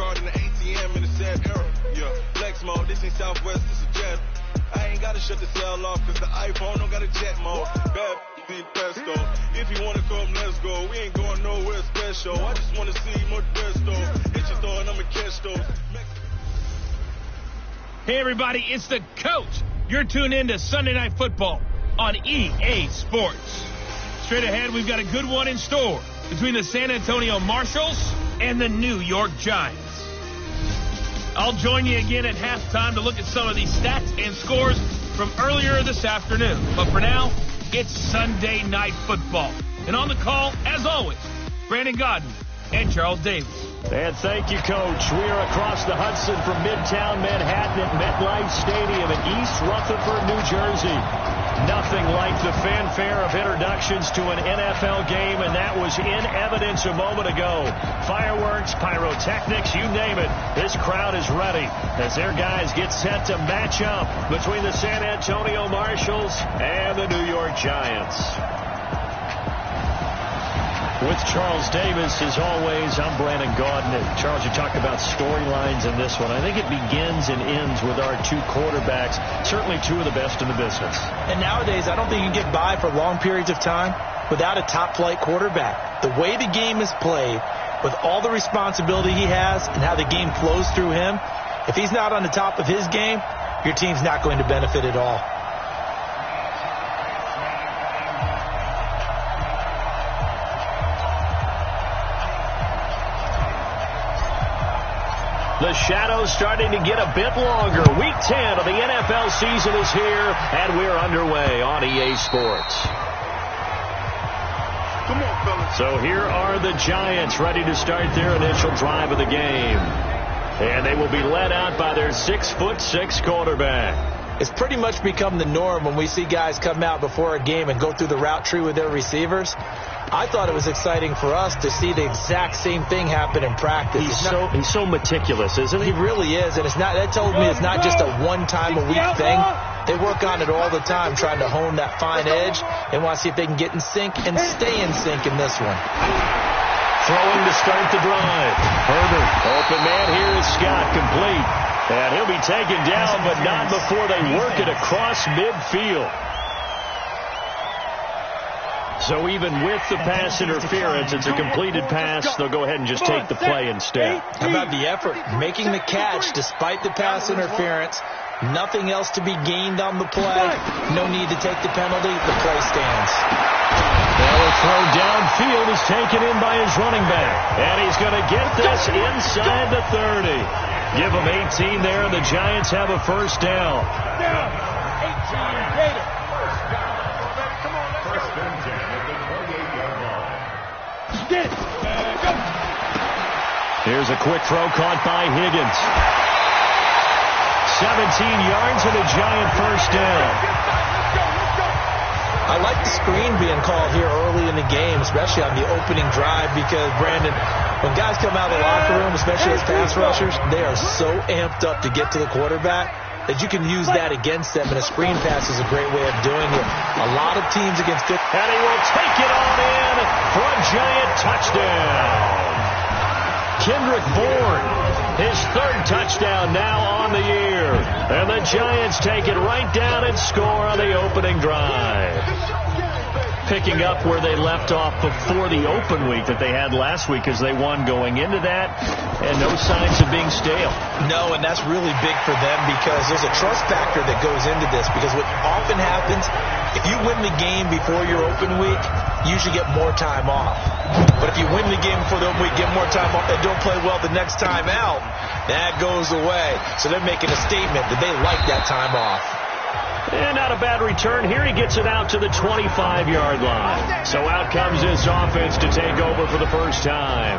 card in the ATM in the sad era. Yeah, flex mode, this ain't Southwest, this is jet. I ain't gotta shut the cell off, cause the iPhone don't got a jet mode. Bad in pesto. If you wanna come, let's go. We ain't going nowhere special. I just wanna see more Desto. Hit your throw and I'ma catch those. Hey everybody, it's the coach. You're tuned in to Sunday Night Football on EA Sports. Straight ahead, we've got a good one in store between the San Antonio Marshals and the New York Giants. I'll join you again at halftime to look at some of these stats and scores from earlier this afternoon. But for now, it's Sunday Night Football. And on the call, as always, Brandon Godden and Charles Davis. And thank you, Coach. We are across the Hudson from Midtown Manhattan at MetLife Stadium in East Rutherford, New Jersey. Nothing like the fanfare of introductions to an NFL game, and that was in evidence a moment ago. Fireworks, pyrotechnics, you name it. This crowd is ready as their guys get set to match up between the San Antonio Marshals and the New York Giants. With Charles Davis, as always, I'm Brandon Gaudin. Charles, you talked about storylines in this one. I think it begins and ends with our two quarterbacks, certainly two of the best in the business. And nowadays, I don't think you can get by for long periods of time without a top-flight quarterback. The way the game is played, with all the responsibility he has and how the game flows through him, if he's not on the top of his game, your team's not going to benefit at all. The shadow's starting to get a bit longer. Week 10 of the NFL season is here, and we're underway on EA Sports. Come on, fellas. So here are the Giants ready to start their initial drive of the game. And they will be led out by their 6'6" quarterback. It's pretty much become the norm when we see guys come out before a game and go through the route tree with their receivers. I thought it was exciting for us to see the exact same thing happen in practice. He's so meticulous, isn't he? He really is, and that told me it's not just a one-time-a-week thing. They work on it all the time, trying to hone that fine edge, and want to see if they can get in sync and stay in sync in this one. Throwing to start the drive. Herbert, open man here is Scott, complete. And he'll be taken down, but not before they work it across midfield. So even with the pass interference, it's a completed pass. They'll go ahead and just take the play instead. How about the effort? Making the catch despite the pass interference. Nothing else to be gained on the play. No need to take the penalty. The play stands. The throw downfield is taken in by his running back. And he's going to get this inside the 30. Give him 18 there, and the Giants have a first down. 18, get it. Here's a quick throw caught by Higgins. 17 yards and a Giant first down. I like the screen being called here early in the game, especially on the opening drive, because, Brandon, when guys come out of the locker room, especially as pass rushers, they are so amped up to get to the quarterback that you can use that against them, and a screen pass is a great way of doing it. A lot of teams against good... And he will take it on in for a Giant touchdown. Kendrick Bourne, his third touchdown now on the year. And the Giants take it right down and score on the opening drive. Picking up where they left off before the open week that they had last week as they won going into that, and no signs of being stale. No, and that's really big for them because there's a trust factor that goes into this, because what often happens, if you win the game before your open week, you usually get more time off. But if you win the game before the open week, get more time off, and don't play well the next time out, that goes away. So they're making a statement that they like that time off. And not a bad return here. He gets it out to the 25-yard line. So out comes this offense to take over for the first time.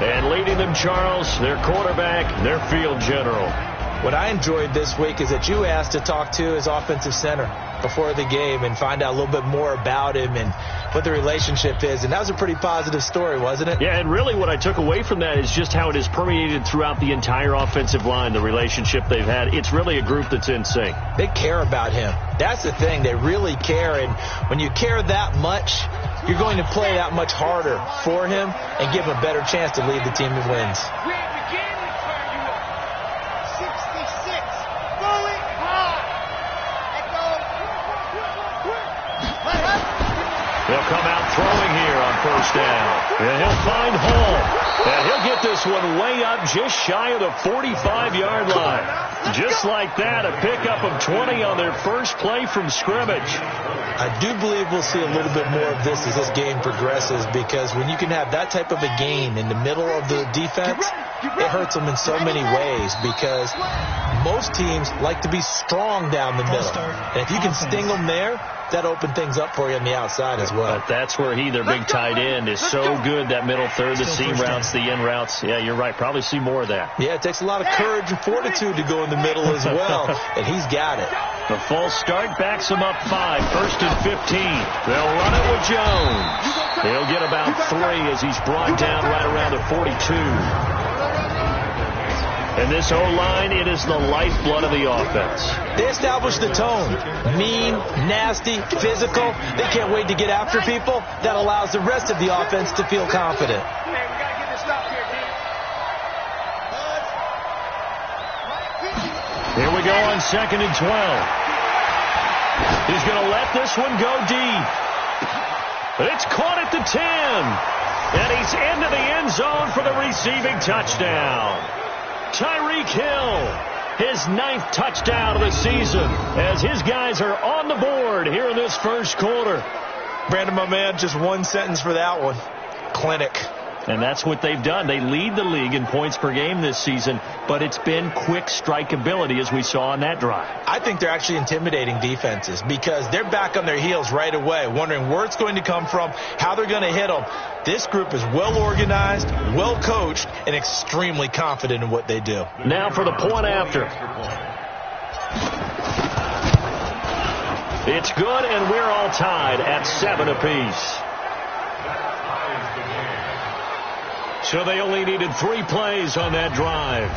And leading them, Charles, their quarterback, their field general. What I enjoyed this week is that you asked to talk to his offensive center before the game and find out a little bit more about him and what the relationship is. And that was a pretty positive story, wasn't it? Yeah, and really what I took away from that is just how it has permeated throughout the entire offensive line, the relationship they've had. It's really a group that's in sync. They care about him. That's the thing. They really care. And when you care that much, you're going to play that much harder for him and give him a better chance to lead the team to wins. come out throwing here on first down. And he'll find Hall. And he'll get this one way up just shy of the 45-yard line. Just like that, a pickup of 20 on their first play from scrimmage. I do believe we'll see a little bit more of this as this game progresses, because when you can have that type of a gain in the middle of the defense, it hurts them in so many ways, because most teams like to be strong down the middle. And if you can sting them there, that opens things up for you on the outside as well. But that's where their big tight end, is so good, that middle third, the seam routes, the in routes. Yeah, you're right. Probably see more of that. Yeah, it takes a lot of courage and fortitude to go in the middle as well, and he's got it. The false start backs him up 5, first and 15. They'll run it with Jones. He'll get about 3 as he's brought down right around the 42. And this O-line, it is the lifeblood of the offense. They establish the tone. Mean, nasty, physical. They can't wait to get after people. That allows the rest of the offense to feel confident. Here we go on 2nd and 12. He's going to let this one go deep. It's caught at the 10. And he's into the end zone for the receiving touchdown. Tyreek Hill, his 9th touchdown of the season, as his guys are on the board here in this first quarter. Brandon, my man, just one sentence for that one. Clinic. And that's what they've done. They lead the league in points per game this season, but it's been quick strike ability, as we saw on that drive. I think they're actually intimidating defenses, because they're back on their heels right away, wondering where it's going to come from, how they're going to hit them. This group is well organized, well coached, and extremely confident in what they do. Now for the point after. It's good, and we're all tied at 7 apiece. So they only needed 3 plays on that drive.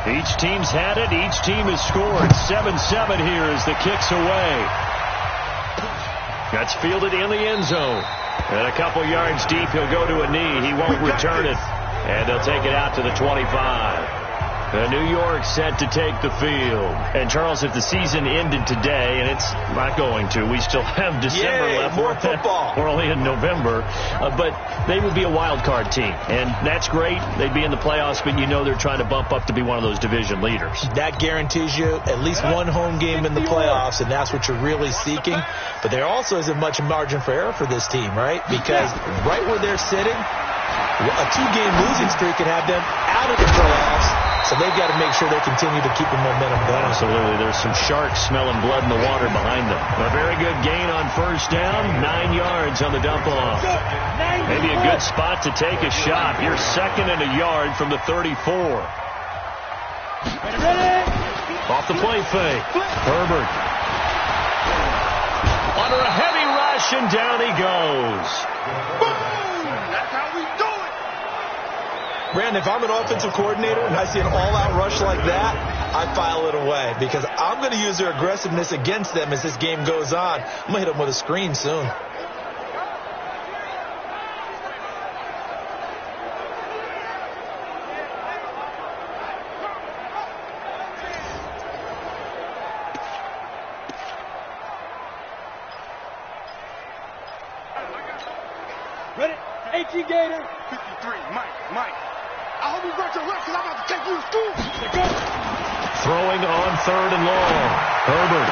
Each team's had it. Each team has scored. 7-7 here as the kick's away. That's fielded in the end zone. And a couple yards deep, he'll go to a knee. He won't return it. And they'll take it out to the 25. New York set to take the field. And, Charles, if the season ended today, and it's not going to, we still have December left. More football. We're only in November. But they would be a wild card team. And that's great. They'd be in the playoffs, but you know they're trying to bump up to be one of those division leaders. That guarantees you at least one home game in the playoffs, and that's what you're really seeking. But there also isn't much margin for error for this team, right? Because right where they're sitting, a 2-game losing streak can have them out of the playoffs. So they've got to make sure they continue to keep the momentum going. Absolutely. There's some sharks smelling blood in the water behind them. A very good gain on first down. 9 yards on the dump-off. Maybe a good spot to take a shot. You're 2nd and a yard from the 34. Off the play fake. Herbert. Under a heavy rush, and down he goes. Brandon, if I'm an offensive coordinator and I see an all-out rush like that, I file it away, because I'm going to use their aggressiveness against them as this game goes on. I'm going to hit them with a screen soon. Ready? H.E. Gator. 53, Mike. I hope you brought your lunch, because I'm about to take you to school. Throwing on 3rd and long. Herbert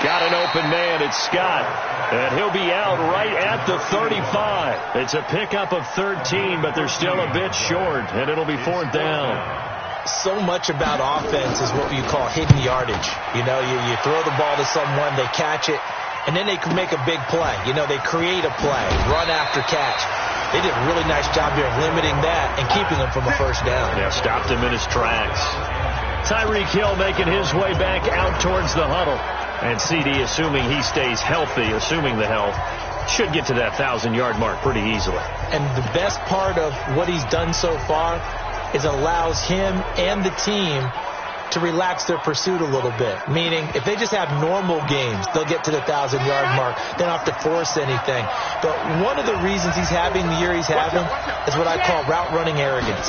got an open man. It's Scott. And he'll be out right at the 35. It's a pickup of 13, but they're still a bit short, and it'll be 4th down. So much about offense is what you call hidden yardage. You know, you throw the ball to someone, they catch it, and then they can make a big play. You know, they create a play, run after catch. They did a really nice job here of limiting that and keeping him from a first down. Yeah, stopped him in his tracks. Tyreek Hill making his way back out towards the huddle. And CD, assuming he stays healthy, assuming the health, should get to that 1,000-yard mark pretty easily. And the best part of what he's done so far is allows him and the team to relax their pursuit a little bit. Meaning, if they just have normal games, they'll get to the 1,000-yard mark. They don't have to force anything. But one of the reasons he's having the year he's having is what I call route running arrogance.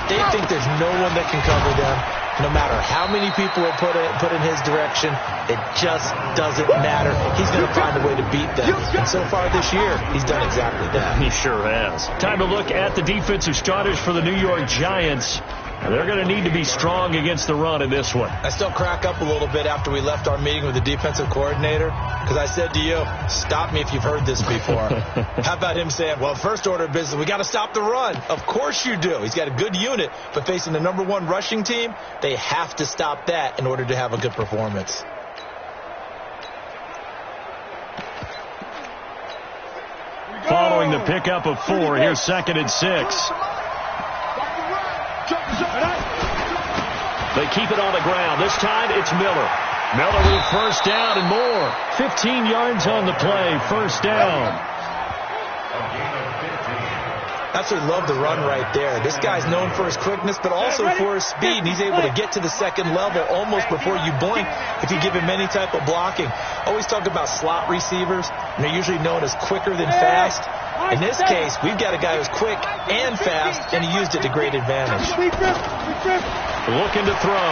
They think there's no one that can cover them. no matter how many people are put in his direction, it just doesn't matter. He's going to find a way to beat them. And so far this year, he's done exactly that. He sure has. Time to look at the defensive starters for the New York Giants. They're going to need to be strong against the run in this one. I still crack up a little bit after we left our meeting with the defensive coordinator because I said to you, stop me if you've heard this before. How about him saying, well, first order of business, we got to stop the run. Of course you do. He's got a good unit, but facing the #1 rushing team, they have to stop that in order to have a good performance. Following the pickup of 4, here's 2nd and 6. They keep it on the ground. This time it's Miller. Miller with first down and more. 15 yards on the play. First down. Absolutely love the run right there. This guy's known for his quickness, but also for his speed. And he's able to get to the second level almost before you blink if you give him any type of blocking. Always talk about slot receivers, and they're usually known as quicker than fast. In this case, we've got a guy who's quick and fast, and he used it to great advantage. Looking to throw.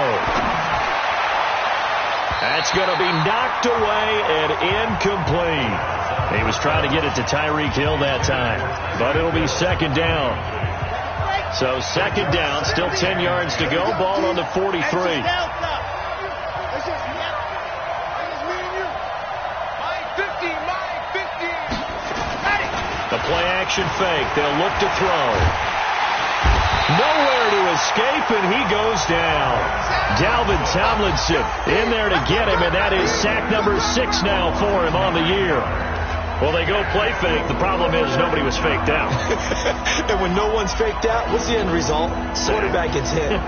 That's going to be knocked away and incomplete. He was trying to get it to Tyreek Hill that time, but it'll be 2nd down. So 2nd down, still 10 yards to go. Ball on the 43. The play-action fake. They'll look to throw. Nowhere to escape, and he goes down. Dalvin Tomlinson in there to get him, and that is sack number 6 now for him on the year. Well, they go play fake. The problem is nobody was faked out. And when no one's faked out, what's the end result? Quarterback gets hit.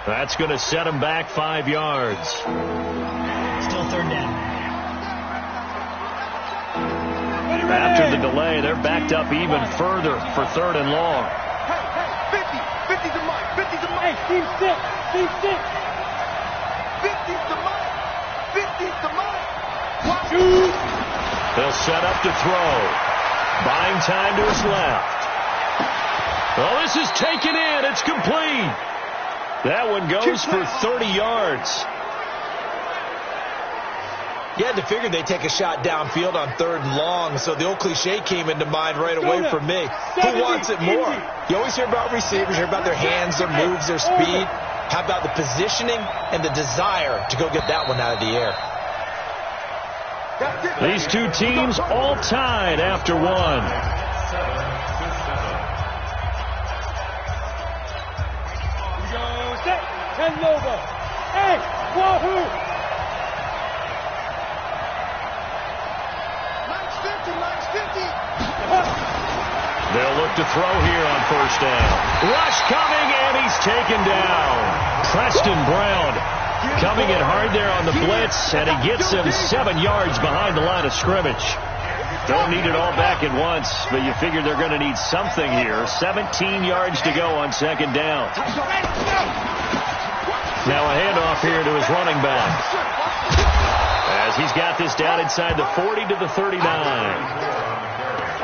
That's going to set him back 5 yards. Still 3rd down. After the delay, they're backed up even further for 3rd and long. 50's the mark. 50's the mark. Hey, team 6. Team 6. 50's the mark. 50's the mark. They'll set up to throw. Buying time to his left. Oh, this is taken in. It's complete. That one goes for 30 yards. You had to figure they'd take a shot downfield on 3rd and long, so the old cliche came into mind right away for me. Who wants it more? You always hear about receivers, hear about their hands, their moves, their speed. How about the positioning and the desire to go get that one out of the air? These two teams all tied after 1. Hey, wahoo! Nice 50. They'll look to throw here on 1st down. Rush coming, and he's taken down. Preston Brown coming in hard there on the blitz, and he gets him 7 yards behind the line of scrimmage. Don't need it all back at once, but you figure they're going to need something here. 17 yards to go on 2nd down. Now a handoff here to his running back, as he's got this down inside the 40 to the 39.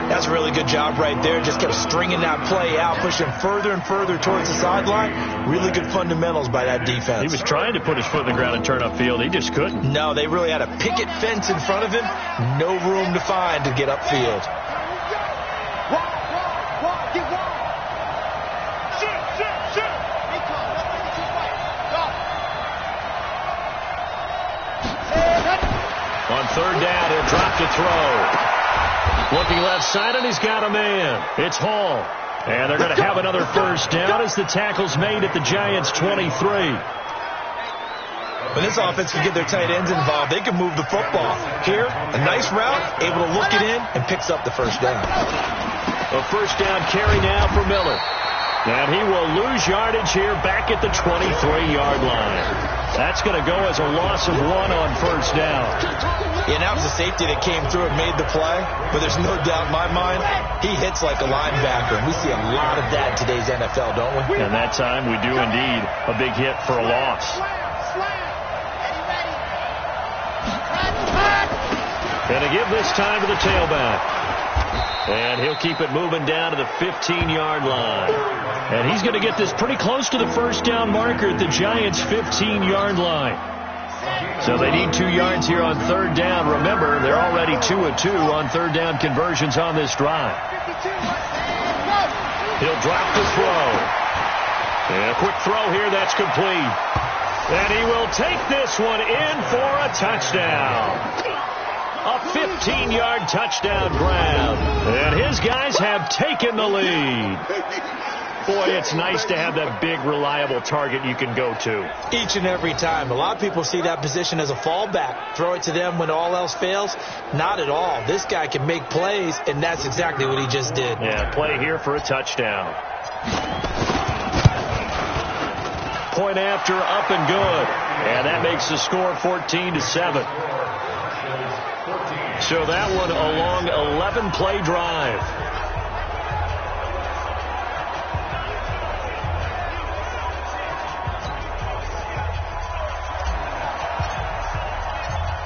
That's a really good job right there. Just kept stringing that play out, pushing further and further towards the sideline. Really good fundamentals by that defense. He was trying to put his foot in the ground and turn upfield. He just couldn't. No, they really had a picket fence in front of him. No room to find to get upfield. On 3rd down, he'll drop to throw. Looking left side, and he's got a man. It's Hall. And they're going to have another 1st down as the tackle's made at the Giants' 23. When this offense can get their tight ends involved, they can move the football. Here, a nice route, able to look it in, and picks up the 1st down. A 1st down carry now for Miller. And he will lose yardage here back at the 23-yard line. That's going to go as a loss of 1 on first down. Yeah, that was the safety that came through and made the play. But there's no doubt in my mind, he hits like a linebacker. And we see a lot of that in today's NFL, don't we? And that time we do indeed. A big hit for a loss. Going to give this time to the tailback. And he'll keep it moving down to the 15-yard line. And he's going to get this pretty close to the first down marker at the Giants' 15-yard line. So they need 2 yards here on third down. Remember, they're already 2 of 2 on third down conversions on this drive. He'll drop the throw. And a quick throw here, that's complete. And he will take this one in for a touchdown. A 15-yard touchdown grab. And his guys have taken the lead. Boy, it's nice to have that big, reliable target you can go to. Each and every time. A lot of people see that position as a fallback. Throw it to them when all else fails. Not at all. This guy can make plays, and that's exactly what he just did. Yeah, play here for a touchdown. Point after, up and good. And that makes the score 14-7. So that one a long 11-play drive.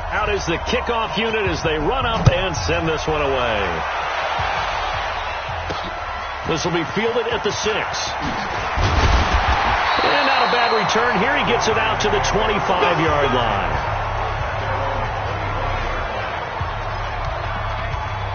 Out is the kickoff unit as they run up and send this one away. This will be fielded at the 6. And not a bad return here. He gets it out to the 25-yard line.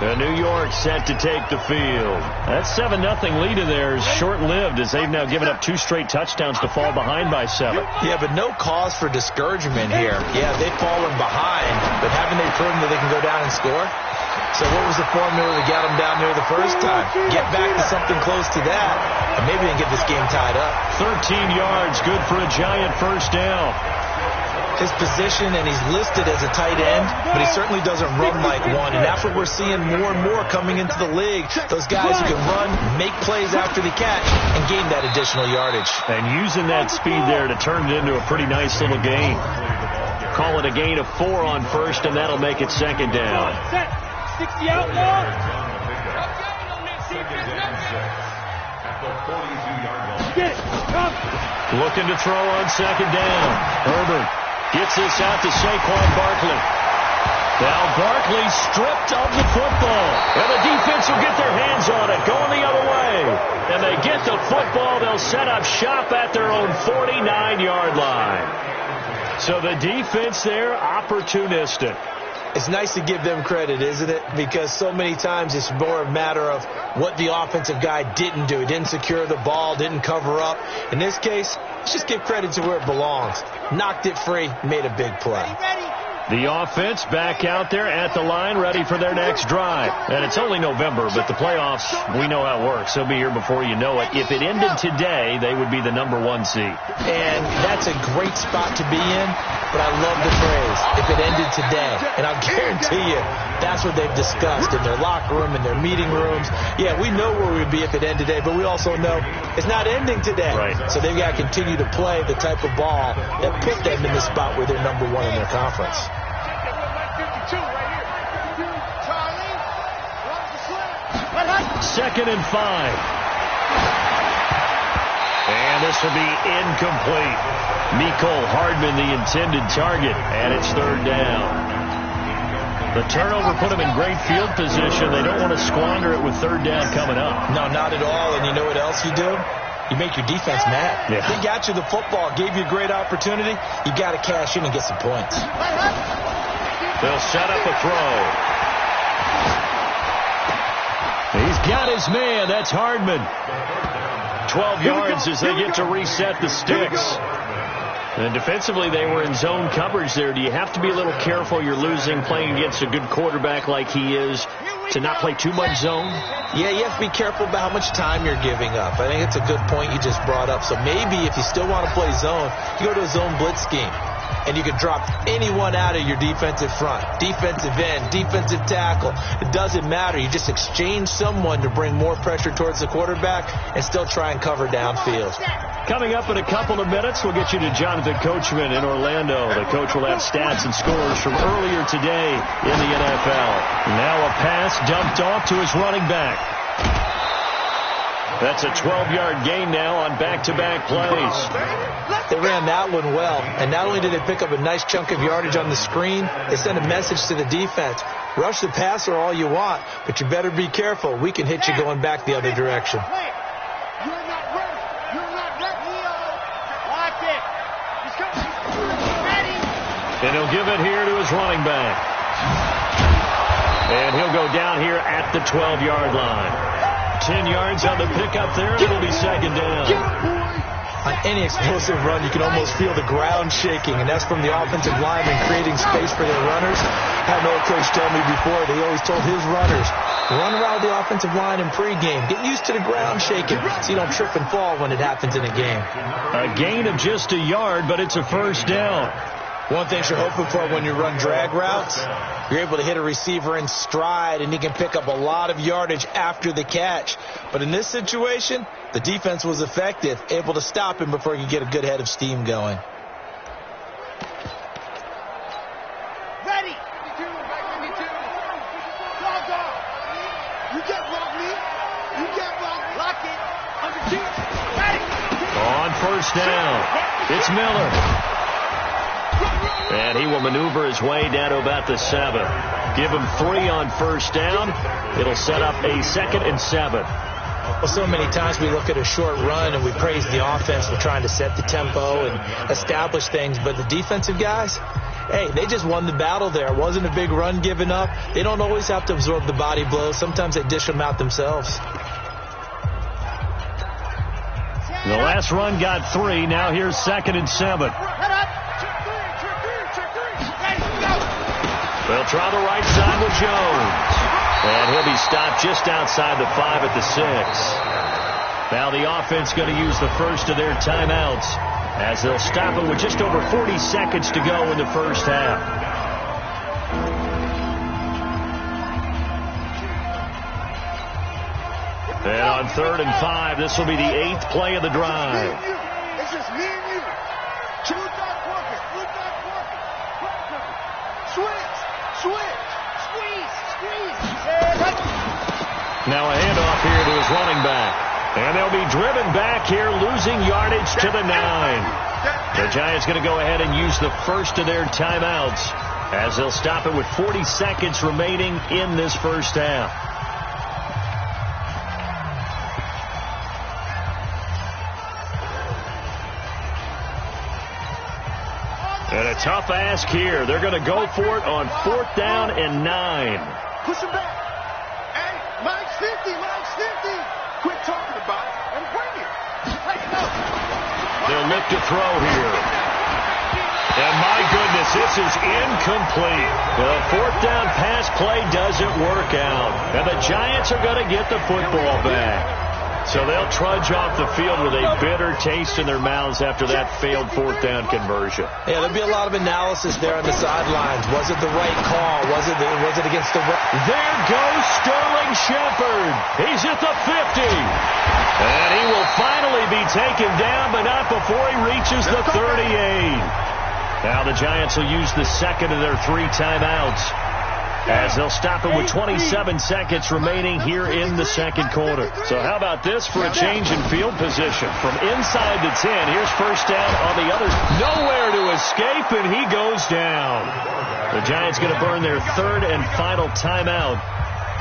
New York set to take the field. That 7-0 lead of theirs short-lived as they've now given up 2 straight touchdowns to fall behind by 7. Yeah, but no cause for discouragement here. Yeah, they've fallen behind, but haven't they proven that they can go down and score? So what was the formula that got them down there the first time? Get back to something close to that, and maybe they can get this game tied up. 13 yards, good for a Giant first down. His position, and he's listed as a tight end, but he certainly doesn't run like one, and that's what we're seeing more and more coming into the league. Those guys who can run, make plays after the catch, and gain that additional yardage. And using that speed there to turn it into a pretty nice little gain. Call it a gain of 4 on first, and that'll make it second down. 60 outlaw. Looking to throw on second down. Herbert gets this out to Saquon Barkley. Now Barkley stripped of the football. And the defense will get their hands on it, going the other way. And they get the football. They'll set up shop at their own 49-yard line. So the defense there, opportunistic. It's nice to give them credit, isn't it? Because so many times it's more a matter of what the offensive guy didn't do. He didn't secure the ball, didn't cover up. In this case, let's just give credit to where it belongs. Knocked it free, made a big play. The offense back out there at the line, ready for their next drive. And it's only November, but the playoffs, we know how it works. They'll be here before you know it. If it ended today, they would be the #1 seed. And that's a great spot to be in, but I love the phrase, if it ended today. And I'll guarantee you, that's what they've discussed in their locker room, in their meeting rooms. Yeah, we know where we'd be if it ended today, but we also know it's not ending today. Right. So they've got to continue to play the type of ball that put them in the spot where they're #1 in their conference. Second and 5. And this will be incomplete. Mecole Hardman, the intended target, and it's third down. The turnover put them in great field position. They don't want to squander it with third down coming up. No, not at all. And you know what else you do? You make your defense mad. Yeah. They got you the football, gave you a great opportunity. You got to cash in and get some points. They'll set up a throw. He's got his man. That's Hardman. 12 yards as they get to reset the sticks. And defensively, they were in zone coverage there. Do you have to be a little careful? You're losing, playing against a good quarterback like he is, to not play too much zone? Yeah, you have to be careful about how much time you're giving up. I think it's a good point you just brought up. So maybe if you still want to play zone, you go to a zone blitz scheme. and you can drop anyone out of your defensive front. Defensive end, defensive tackle. It doesn't matter. You just exchange someone to bring more pressure towards the quarterback and still try and cover downfield. Coming up in a couple of minutes, we'll get you to Jonathan Coachman in Orlando. The coach will have stats and scores from earlier today in the NFL. Now a pass dumped off to his running back. That's a 12-yard gain now on back-to-back plays. They ran that one well, and not only did they pick up a nice chunk of yardage on the screen, they sent a message to the defense. Rush the passer all you want, but you better be careful. We can hit you going back the other direction. And he'll give it here to his running back. And he'll go down here at the 12-yard line. 10 yards on the pickup there, and it'll be second down. On any explosive run, you can almost feel the ground shaking, and that's from the offensive linemen creating space for their runners. I had an old coach tell me before, they always told his runners, run around the offensive line in pregame. Get used to the ground shaking so you don't trip and fall when it happens in a game. A gain of just a yard, but it's a first down. One thing you're hoping for when you run drag routes, you're able to hit a receiver in stride, and he can pick up a lot of yardage after the catch. But in this situation, the defense was effective, able to stop him before he could get a good head of steam going. Ready. You get me. Lock it. Under two. Ready. On first down, it's Miller. And he will maneuver his way down to about the 7. Give him 3 on first down. It'll set up a 2nd and 7. Well, so many times we look at a short run and we praise the offense for trying to set the tempo and establish things. But the defensive guys, hey, they just won the battle there. It wasn't a big run given up. They don't always have to absorb the body blows. Sometimes they dish them out themselves. The last run got 3. Now here's 2nd and 7. They'll try the right side with Jones. And he'll be stopped just outside the 5 at the 6. Now the offense going to use the first of their timeouts as they'll stop it with just over 40 seconds to go in the first half. And on 3rd and 5, this will be the 8th play of the drive. It's just me and you. Choose that working. Squeeze. Now a handoff here to his running back. And they'll be driven back here, losing yardage to the 9. The Giants going to go ahead and use the first of their timeouts as they'll stop it with 40 seconds remaining in this first half. And a tough ask here. They're going to go for it on 4th down and 9. Push him back. Hey, Mike's 50. Quit talking about it and bring it. Let's go. They'll look to throw here. And my goodness, this is incomplete. The 4th down pass play doesn't work out. And the Giants are going to get the football back. So they'll trudge off the field with a bitter taste in their mouths after that failed 4th down conversion. Yeah, there'll be a lot of analysis there on the sidelines. Was it the right call? Was it against the right? There goes Sterling Shepard. He's at the 50. And he will finally be taken down, but not before he reaches the 38. Now the Giants will use the 2nd of their 3 timeouts as they'll stop it with 27 seconds remaining here in the 2nd quarter. So how about this for a change in field position? From inside the 10, here's first down on the other. Nowhere to escape, and he goes down. The Giants going to burn their 3rd and final timeout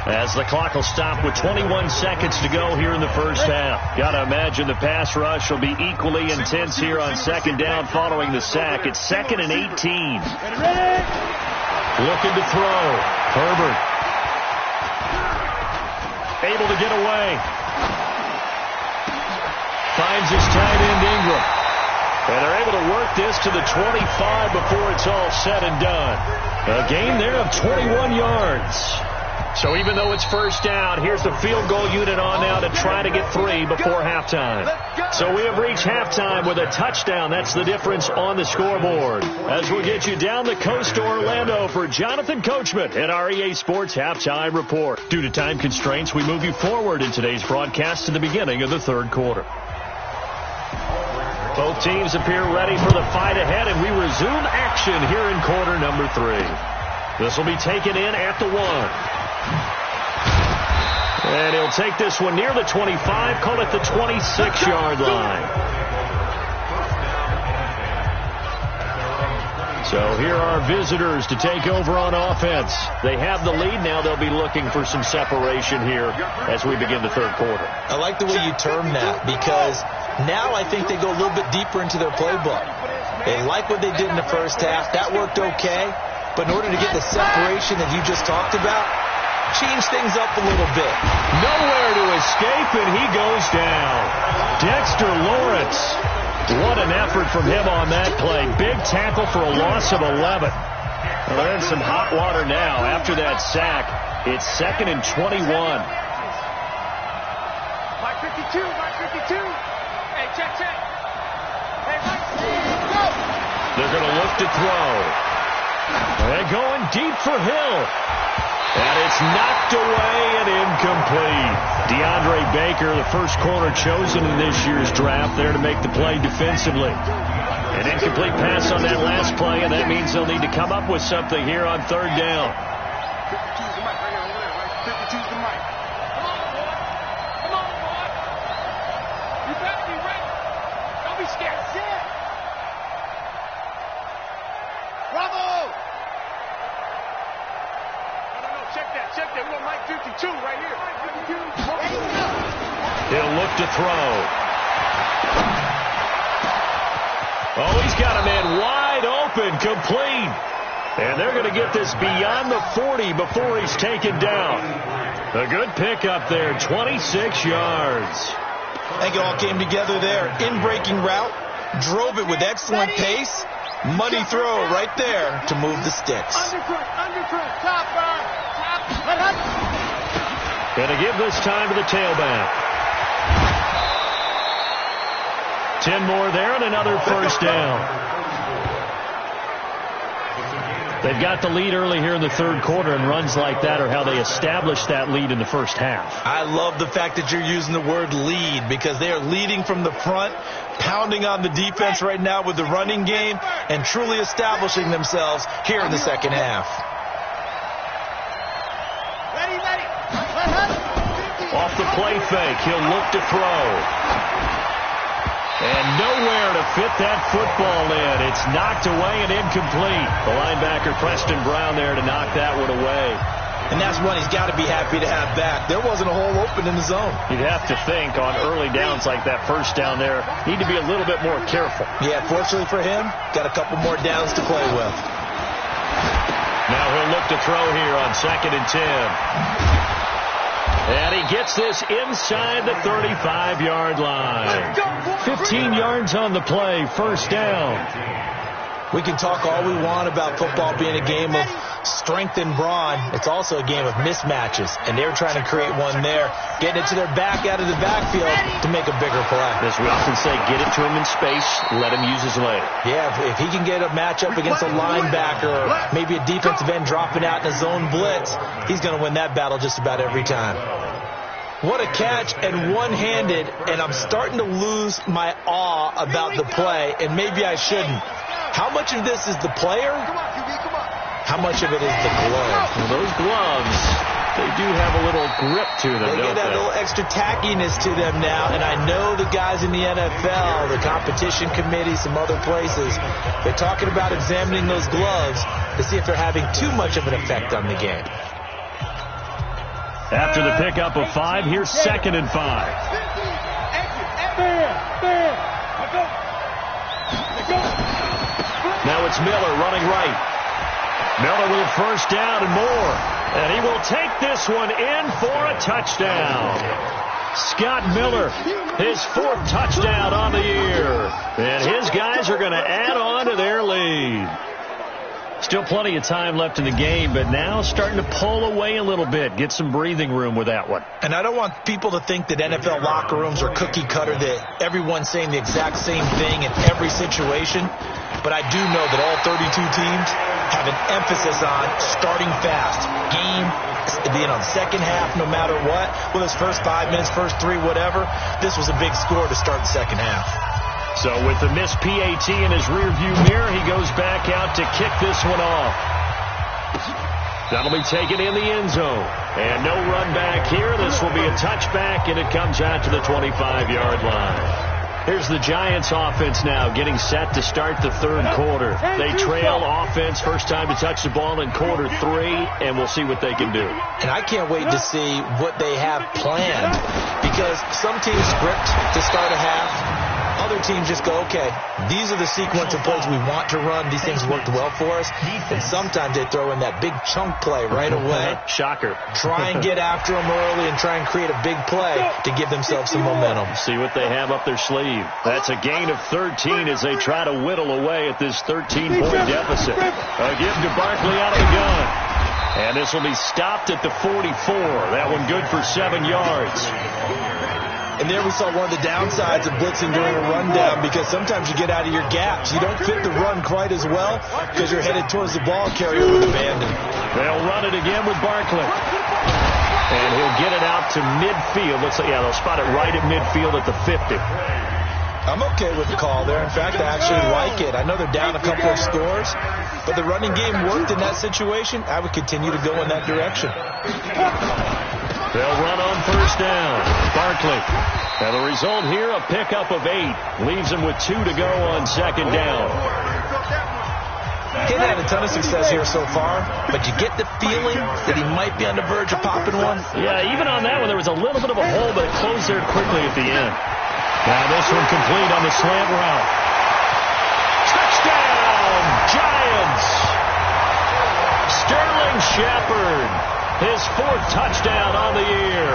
as the clock will stop with 21 seconds to go here in the first half. Got to imagine the pass rush will be equally intense here on 2nd down following the sack. It's 2nd and 18. Looking to throw. Herbert. Able to get away. Finds his tight end Ingram. And they're able to work this to the 25 before it's all said and done. A gain there of 21 yards. So even though it's first down, here's the field goal unit on now to try to get 3 before halftime. Let's go. So we have reached halftime with a touchdown. That's the difference on the scoreboard. As we'll get you down the coast to Orlando for Jonathan Coachman at our EA Sports Halftime Report. Due to time constraints, we move you forward in today's broadcast to the beginning of the third quarter. Both teams appear ready for the fight ahead, and we resume action here in quarter number 3. This will be taken in at the 1. And he'll take this one near the 25, call it the 26-yard line. So here are visitors to take over on offense. They have the lead now. They'll be looking for some separation here as we begin the third quarter. I like the way you term that, because now I think they go a little bit deeper into their playbook. They like what they did in the first half. That worked okay. But in order to get the separation that you just talked about, change things up a little bit. Nowhere to escape, and he goes down. Dexter Lawrence. What an effort from him on that play. Big tackle for a loss of 11. Well, they're in some hot water now. After that sack, it's 2nd and 21. Mike 52, Mike 52. Hey, check. Hey, Mike, go. They're going to look to throw. They're going deep for Hill. And it's knocked away and incomplete. DeAndre Baker, the first corner chosen in this year's draft, there to make the play defensively. An incomplete pass on that last play, and that means they'll need to come up with something here on third down. 52's the mic right here, over there, right? 52's the mic. Come on, boy. You better be ready. Don't be scared. Sit. Bravo. Check that. We want Mike 52 right here. He'll look to throw. Oh, he's got a man wide open, complete. And they're going to get this beyond the 40 before he's taken down. A good pickup there, 26 yards. I think it all came together there. In-breaking route, drove it with excellent pace. Money throw right there to move the sticks. Undercut, top guard. Going to give this time to the tailback. 10 more there and another first down. They've got the lead early here in the third quarter, and runs like that are how they established that lead in the first half. I love the fact that you're using the word lead, because they are leading from the front, pounding on the defense right now with the running game, and truly establishing themselves here in the second half. Off the play fake, he'll look to throw. And nowhere to fit that football in. It's knocked away and incomplete. The linebacker, Preston Brown, there to knock that one away. And that's one he's got to be happy to have back. There wasn't a hole open in the zone. You'd have to think on early downs like that first down there, need to be a little bit more careful. Yeah, fortunately for him, got a couple more downs to play with. Now he'll look to throw here on 2nd and 10. And he gets this inside the 35-yard line. 15 yards on the play, first down. We can talk all we want about football being a game of strength and brawn. It's also a game of mismatches, and they're trying to create one there, getting it to their back out of the backfield to make a bigger play. As we often say, get it to him in space, let him use his leg. Yeah, if he can get a matchup against a linebacker or maybe a defensive end dropping out in a zone blitz, he's going to win that battle just about every time. What a catch, and one-handed, and I'm starting to lose my awe about the play, and maybe I shouldn't. How much of this is the player? How much of it is the glove? Well, those gloves, they do have a little grip to them, They get that little extra tackiness to them now, and I know the guys in the NFL, the competition committee, some other places, they're talking about examining those gloves to see if they're having too much of an effect on the game. After the pickup of 5, here's 2nd and 5. Now it's Miller running right. Miller with a first down and more. And he will take this one in for a touchdown. Scott Miller, his 4th touchdown on the year. And his guys are going to add on to their lead. Still plenty of time left in the game, but now starting to pull away a little bit. Get some breathing room with that one. And I don't want people to think that NFL locker rooms are cookie cutter, that everyone's saying the exact same thing in every situation. But I do know that all 32 teams have an emphasis on starting fast. Game being on second half no matter what. Well, his first 5 minutes, first 3, whatever. This was a big score to start the second half. So with the missed PAT in his rearview mirror, he goes back out to kick this one off. That'll be taken in the end zone. And no run back here. This will be a touchback, and it comes out to the 25-yard line. Here's the Giants offense now getting set to start the third quarter. They trail offense, first time to touch the ball in quarter 3, and we'll see what they can do. And I can't wait to see what they have planned, because some teams script to start a half. Other teams just go, okay, these are the sequence of plays we want to run. These things worked well for us. And sometimes they throw in that big chunk play right away. Shocker. Try and get after them early and try and create a big play to give themselves some momentum. See what they have up their sleeve. That's a gain of 13 as they try to whittle away at this 13-point deficit. A give to Barkley out of the gun. And this will be stopped at the 44. That one good for 7 yards. And there we saw one of the downsides of blitzing during a rundown, because sometimes you get out of your gaps. You don't fit the run quite as well because you're headed towards the ball carrier with abandon. They'll run it again with Barkley. And he'll get it out to midfield. Looks like, yeah, they'll spot it right at midfield at the 50. I'm okay with the call there. In fact, I actually like it. I know they're down a couple of scores, but the running game worked in that situation. I would continue to go in that direction. They'll run on first down. Barkley. Now the result here, a pickup of 8. Leaves him with 2 to go on second down. He had a ton of success here so far, but you get the feeling that he might be on the verge of popping one. Yeah, even on that one, there was a little bit of a hole, but it closed there quickly at the end. Now this one complete on the slant route. Touchdown, Giants! Sterling Shepard. His 4th touchdown on the year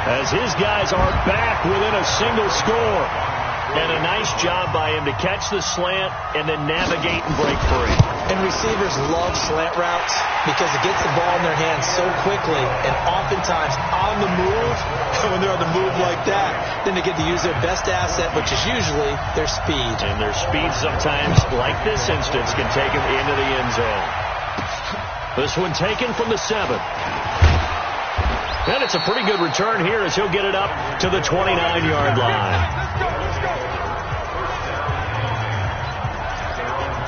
as his guys are back within a single score. And a nice job by him to catch the slant and then navigate and break free. And receivers love slant routes because it gets the ball in their hands so quickly and oftentimes on the move. And when they're on the move like that, then they get to use their best asset, which is usually their speed. And their speed sometimes, like this instance, can take them into the end zone. This one taken from the 7. And it's a pretty good return here as he'll get it up to the 29-yard line.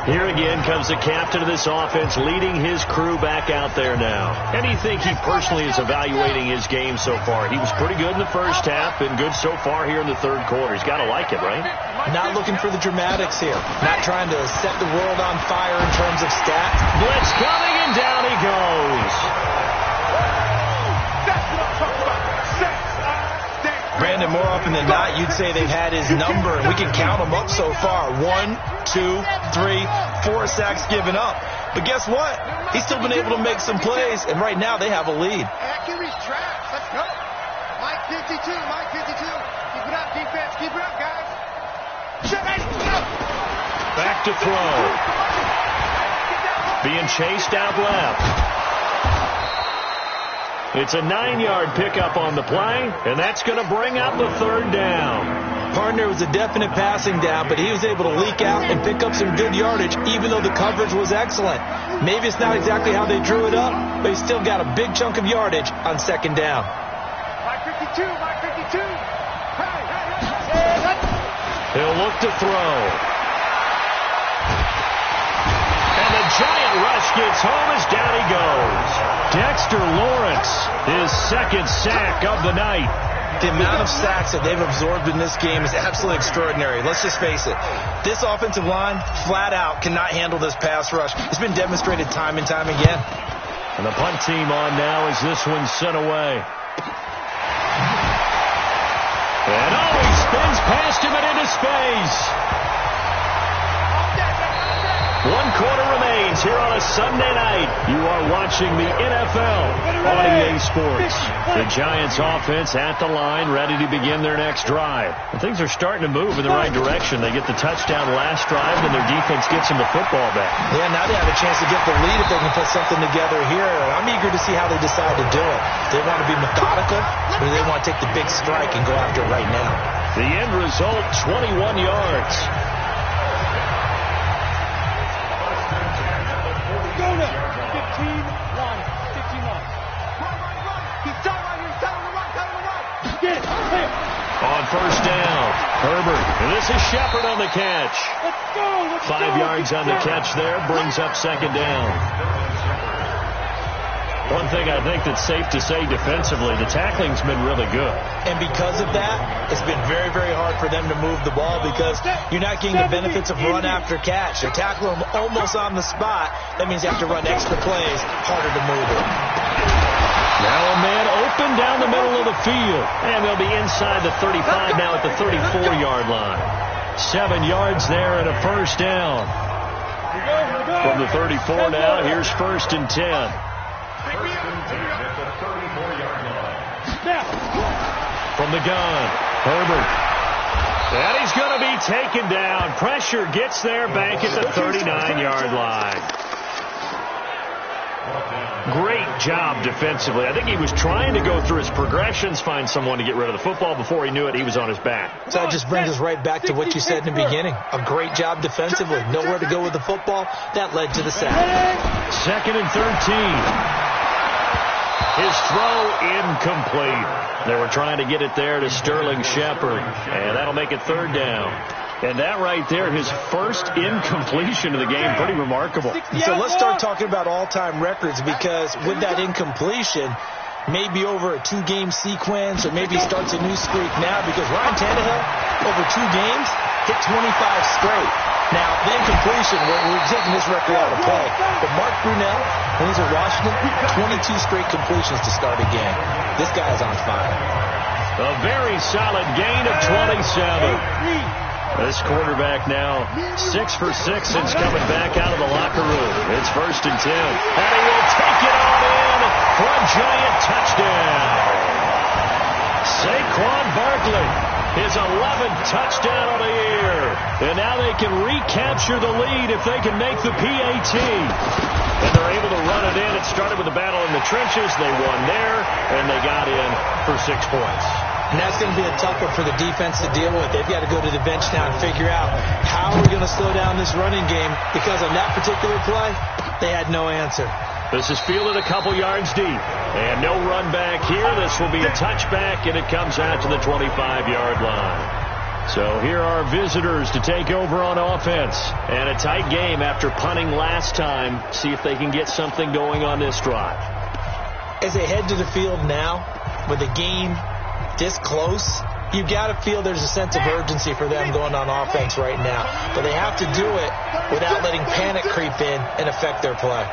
Here again comes the captain of this offense leading his crew back out there now. And do you think he personally is evaluating his game so far? He was pretty good in the first half and good so far here in the third quarter. He's got to like it, right? Not looking for the dramatics here. Not trying to set the world on fire in terms of stats. Blitz coming, and down he goes. Brandon, more often than not, you'd say they've had his number, and we can count them up so far. 1, 2, 3, 4 sacks given up. But guess what? He's still been able to make some plays, and right now they have a lead. Accuracy's traps. Let's go. Mike 52, Mike 52. Keep it up, defense. Keep it up, guys. Back to throw. Being chased out left. It's a 9-yard pickup on the play, and that's going to bring up the third down. Partner was a definite passing down, but he was able to leak out and pick up some good yardage, even though the coverage was excellent. Maybe it's not exactly how they drew it up, but he still got a big chunk of yardage on second down. Mike 52, Mike 52. Hey. He'll look to throw. And the giant rush gets home as down he goes. Dexter Lawrence, his 2nd sack of the night. The amount of sacks that they've absorbed in this game is absolutely extraordinary. Let's just face it. This offensive line, flat out, cannot handle this pass rush. It's been demonstrated time and time again. And the punt team on now as this one's sent away. And he spins past him and into space. 1 quarter remains here on a Sunday night. You are watching the NFL on EA Sports. The Giants offense at the line, ready to begin their next drive. And things are starting to move in the right direction. They get the touchdown last drive, and their defense gets them the football back. Yeah, now they have a chance to get the lead if they can put something together here. I'm eager to see how they decide to do it. Do they want to be methodical, or do they want to take the big strike and go after it right now? The end result, 21 yards. On first down, Herbert. And this is Shepard on the catch. 5 yards on the catch there, brings up second down. One thing I think that's safe to say defensively, the tackling's been really good. And because of that, it's been very, very hard for them to move the ball because you're not getting the benefits of run after catch. They tackle them almost on the spot. That means you have to run extra plays, harder to move it. Now a man open down the middle of the field. And they'll be inside the 35 now at the 34-yard line. 7 yards there and a first down. From the 34 now, here's 1st and 10. From the gun, Herbert. And he's going to be taken down. Pressure gets there back at the 39-yard line. Great job defensively. I think he was trying to go through his progressions, find someone to get rid of the football. Before he knew it, he was on his back. So that just brings us right back to what you said in the beginning. A great job defensively. Nowhere to go with the football. That led to the sack. 2nd and 13. His throw incomplete. They were trying to get it there to Sterling Shepard. And that'll make it 3rd down. And that right there, his first incompletion of the game, pretty remarkable. So let's start talking about all-time records because with that incompletion, maybe over a 2-game sequence or maybe starts a new streak now because Ryan Tannehill, over 2 games, hit 25 straight. Now, the incompletion, we're taking this record out of play. But Mark Brunell, when he's at Washington, 22 straight completions to start a game. This guy is on fire. A very solid gain of 27. This quarterback now 6 for 6 since coming back out of the locker room. It's 1st and 10. And he will take it on in for a giant touchdown. Saquon Barkley, his 11th touchdown of the year. And now they can recapture the lead if they can make the PAT. And they're able to run it in. It started with a battle in the trenches. They won there, and they got in for 6 points. And that's going to be a tough one for the defense to deal with. They've got to go to the bench now and figure out how are we going to slow down this running game because on that particular play, they had no answer. This is fielded a couple yards deep. And no run back here. This will be a touchback, and it comes out to the 25-yard line. So here are visitors to take over on offense. And a tight game after punting last time. See if they can get something going on this drive. As they head to the field now with the game this close, you've got to feel there's a sense of urgency for them going on offense right now. But they have to do it without letting panic creep in and affect their play.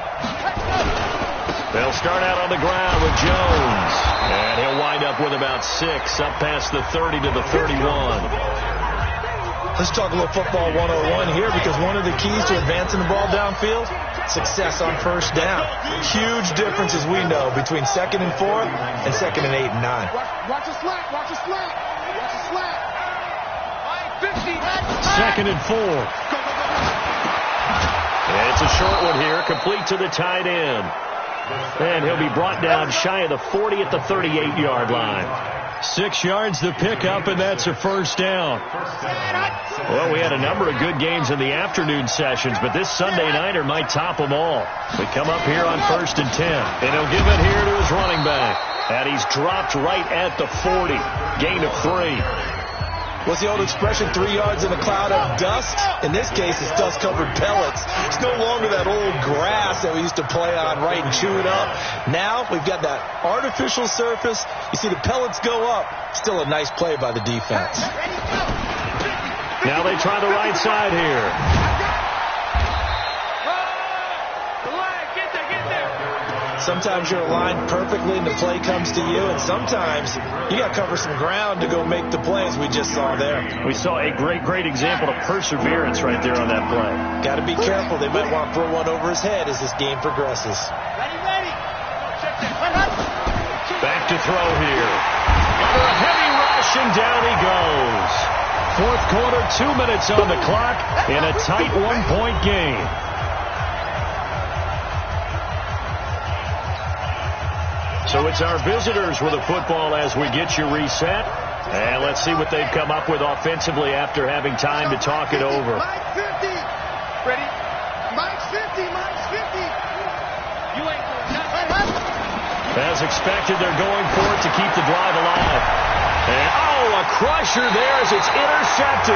They'll start out on the ground with Jones. And he'll wind up with about 6 up past the 30 to the 31. Let's talk a little football 101 here because one of the keys to advancing the ball downfield, success on first down. Huge difference, as we know, between 2nd and 4 and 2nd and 8 and 9. Watch the slack. Watch the slack. Watch the slack. 2nd and 4. And it's a short one here, complete to the tight end. And he'll be brought down shy of the 40 at the 38-yard line. 6 yards the pickup, and that's a first down. Well, we had a number of good games in the afternoon sessions, but this Sunday nighter might top them all. We come up here on 1st and 10, and he'll give it here to his running back. And he's dropped right at the 40. Gain of 3. What's the old expression, 3 yards in a cloud of dust? In this case, it's dust-covered pellets. It's no longer that old grass that we used to play on, right, and chew it up. Now we've got that artificial surface. You see the pellets go up. Still a nice play by the defense. Now they try the right side here. Sometimes you're aligned perfectly and the play comes to you, and sometimes you got to cover some ground to go make the play, as we just saw there. We saw a great example of perseverance right there on that play. Got to be careful. They might want to throw one over his head as this game progresses. Ready. Back to throw here. Under a heavy rush, and down he goes. Fourth quarter, 2 minutes on the clock in a tight 1-point game. So it's our visitors with the football as we get you reset. And let's see what they've come up with offensively after having time to talk it over. Mike 50. Ready? Mike's 50. Mike's 50. You ain't going nothing. As expected, they're going for it to keep the drive alive. And, a crusher there as it's intercepted.